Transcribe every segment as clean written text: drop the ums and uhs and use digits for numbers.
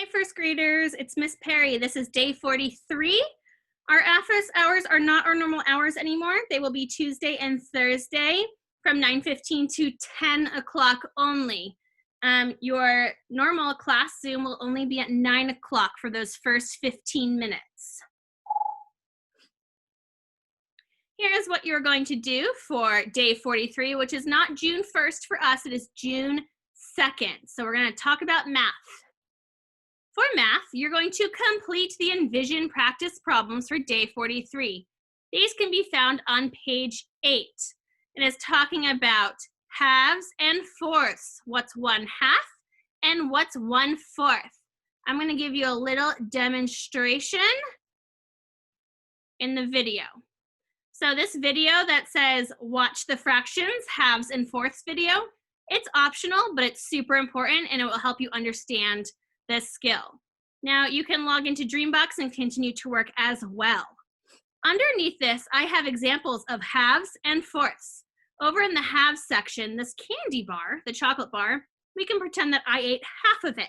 Hi, first graders. It's Miss Perry. This is day 43. Our office hours are not our normal hours anymore. They will be Tuesday and Thursday from 9:15 to 10 o'clock only. Your normal class Zoom will only be at 9 o'clock for those first 15 minutes. Here's what you're going to do for day 43, which is not June 1st for us. It is June 2nd. So we're going to talk about math. For math, you're going to complete the Envision practice problems for day 43. These can be found on page 8. It is talking about halves and fourths. What's 1/2 and what's 1/4? I'm going to give you a little demonstration in the video. So this video that says watch the fractions, halves and fourths video, it's optional, but it's super important and it will help you understand this skill. Now you can log into Dreambox and continue to work as well. Underneath this, I have examples of halves and fourths. Over in the halves section, this candy bar, the chocolate bar, we can pretend that I ate half of it.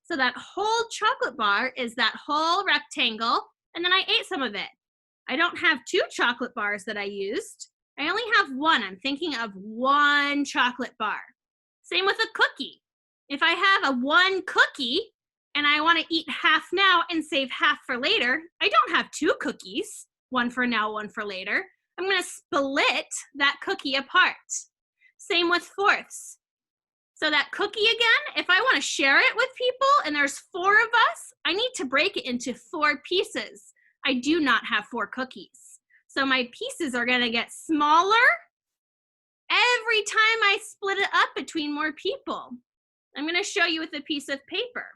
So that whole chocolate bar is that whole rectangle, and then I ate some of it. I don't have 2 chocolate bars that I used. I only have 1. I'm thinking of 1 chocolate bar. Same with a cookie. If I have a 1 cookie and I want to eat half now and save half for later, I don't have 2 cookies, 1 for now, 1 for later. I'm going to split that cookie apart. Same with fourths. So that cookie again, if I want to share it with people and there's 4 of us, I need to break it into 4 pieces. I do not have 4 cookies. So my pieces are going to get smaller every time I split it up between more people. I'm going to show you with a piece of paper.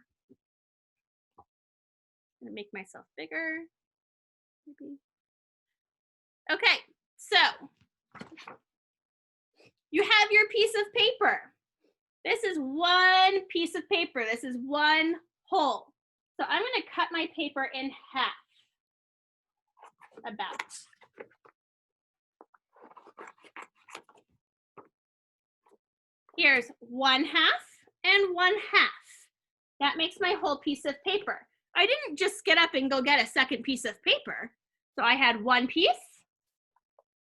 I'm going to make myself bigger. Maybe. Okay, so you have your piece of paper. This is 1 piece of paper. This is 1 whole. So I'm going to cut my paper in half. About. Here's 1/2 and 1/2. That makes my whole piece of paper. I didn't just get up and go get a second piece of paper. So I had 1 piece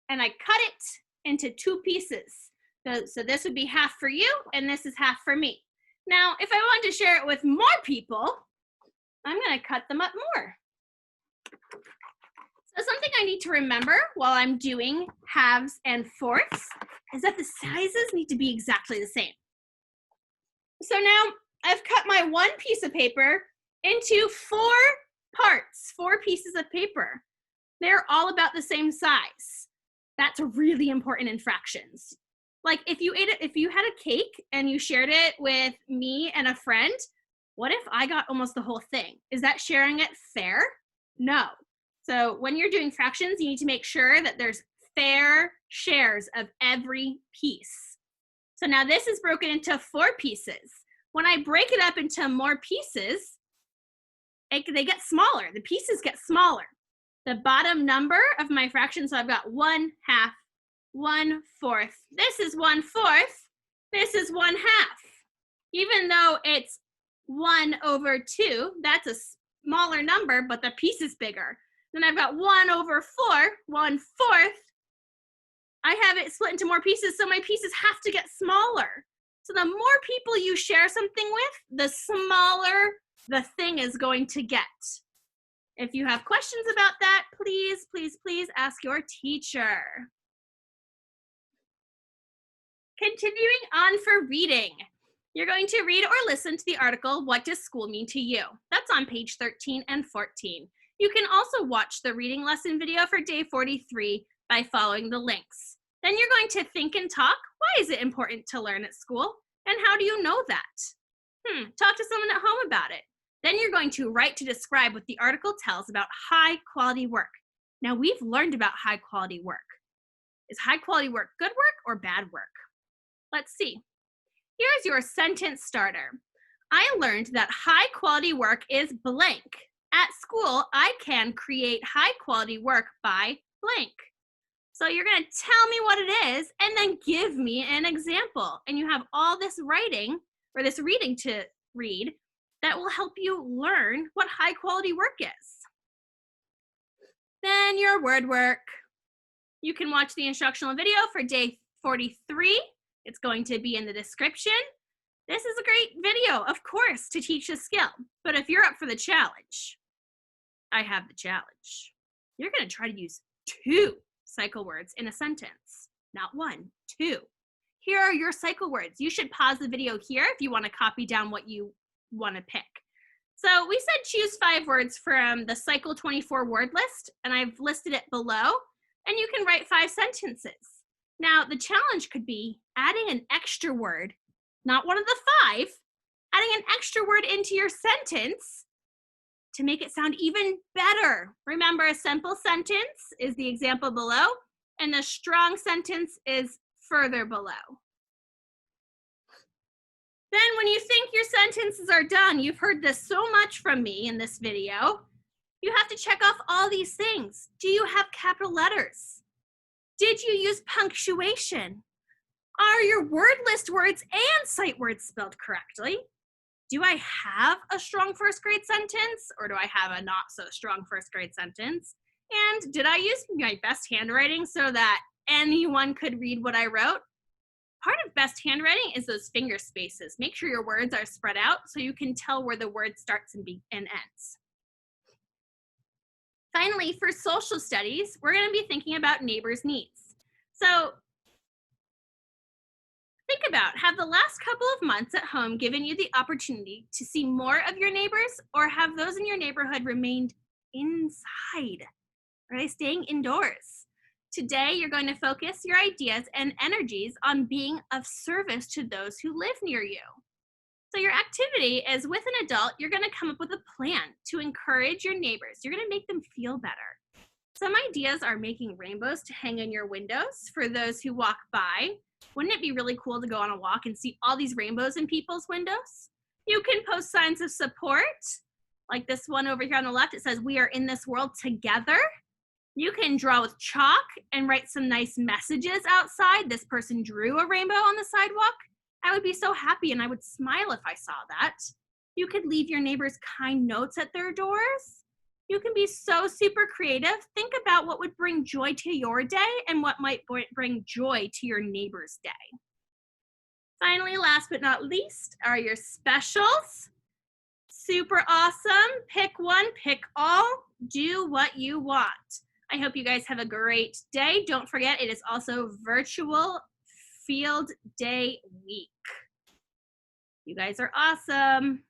and I cut it into 2 pieces. So this would be half for you and this is half for me. Now, if I want to share it with more people, I'm going to cut them up more. So something I need to remember while I'm doing halves and fourths is that the sizes need to be exactly the same. So now I've cut my 1 piece of paper into 4 parts, 4 pieces of paper. They're all about the same size. That's really important in fractions. Like if you had a cake and you shared it with me and a friend, what if I got almost the whole thing? Is that sharing it fair? No. So when you're doing fractions, you need to make sure that there's fair shares of every piece. So now this is broken into 4 pieces. When I break it up into more pieces, they get smaller. The pieces get smaller. The bottom number of my fraction, so I've got 1/2, 1/4. This is 1/4. This is 1/2. Even though it's 1/2, that's a smaller number, but the piece is bigger. Then I've got 1/4, 1/4. I have it split into more pieces, so my pieces have to get smaller. So the more people you share something with, the smaller the thing is going to get. If you have questions about that, please, please, please ask your teacher. Continuing on for reading. You're going to read or listen to the article, What Does School Mean to You? That's on page 13 and 14. You can also watch the reading lesson video for day 43 by following the links. Then you're going to think and talk. Why is it important to learn at school? And how do you know that? Talk to someone at home about it. Then you're going to write to describe what the article tells about high quality work. Now we've learned about high quality work. Is high quality work good work or bad work? Let's see. Here's your sentence starter. I learned that high quality work is blank. At school, I can create high quality work by blank. So you're going to tell me what it is and then give me an example. And you have all this writing or this reading to read that will help you learn what high quality work is. Then your word work. You can watch the instructional video for day 43. It's going to be in the description. This is a great video, of course, to teach a skill. But if you're up for the challenge, I have the challenge. You're going to try to use 2 cycle words in a sentence. Not 1, 2. Here are your cycle words. You should pause the video here if you want to copy down what you want to pick. So we said choose 5 words from the Cycle 24 word list, and I've listed it below, and you can write 5 sentences. Now, the challenge could be adding an extra word, not one of the 5, adding an extra word into your sentence to make it sound even better. Remember, a simple sentence is the example below, and the strong sentence is further below. Then when you think your sentences are done, you've heard this so much from me in this video, you have to check off all these things. Do you have capital letters? Did you use punctuation? Are your word list words and sight words spelled correctly? Do I have a strong first grade sentence, or do I have a not so strong first grade sentence? And did I use my best handwriting so that anyone could read what I wrote? Part of best handwriting is those finger spaces. Make sure your words are spread out so you can tell where the word starts and ends. Finally, for social studies, we're going to be thinking about neighbors' needs. So think about, have the last couple of months at home given you the opportunity to see more of your neighbors, or have those in your neighborhood remained inside? Are they staying indoors? Today, you're going to focus your ideas and energies on being of service to those who live near you. So your activity is, with an adult, you're going to come up with a plan to encourage your neighbors. You're going to make them feel better. Some ideas are making rainbows to hang in your windows for those who walk by. Wouldn't it be really cool to go on a walk and see all these rainbows in people's windows? You can post signs of support, like this one over here on the left. It says, "We are in this world together." You can draw with chalk and write some nice messages outside. This person drew a rainbow on the sidewalk. I would be so happy and I would smile if I saw that. You could leave your neighbors kind notes at their doors. You can be so super creative. Think about what would bring joy to your day and what might bring joy to your neighbor's day. Finally, last but not least, are your specials. Super awesome. Pick one, pick all, do what you want. I hope you guys have a great day. Don't forget, it is also Virtual Field Day Week. You guys are awesome.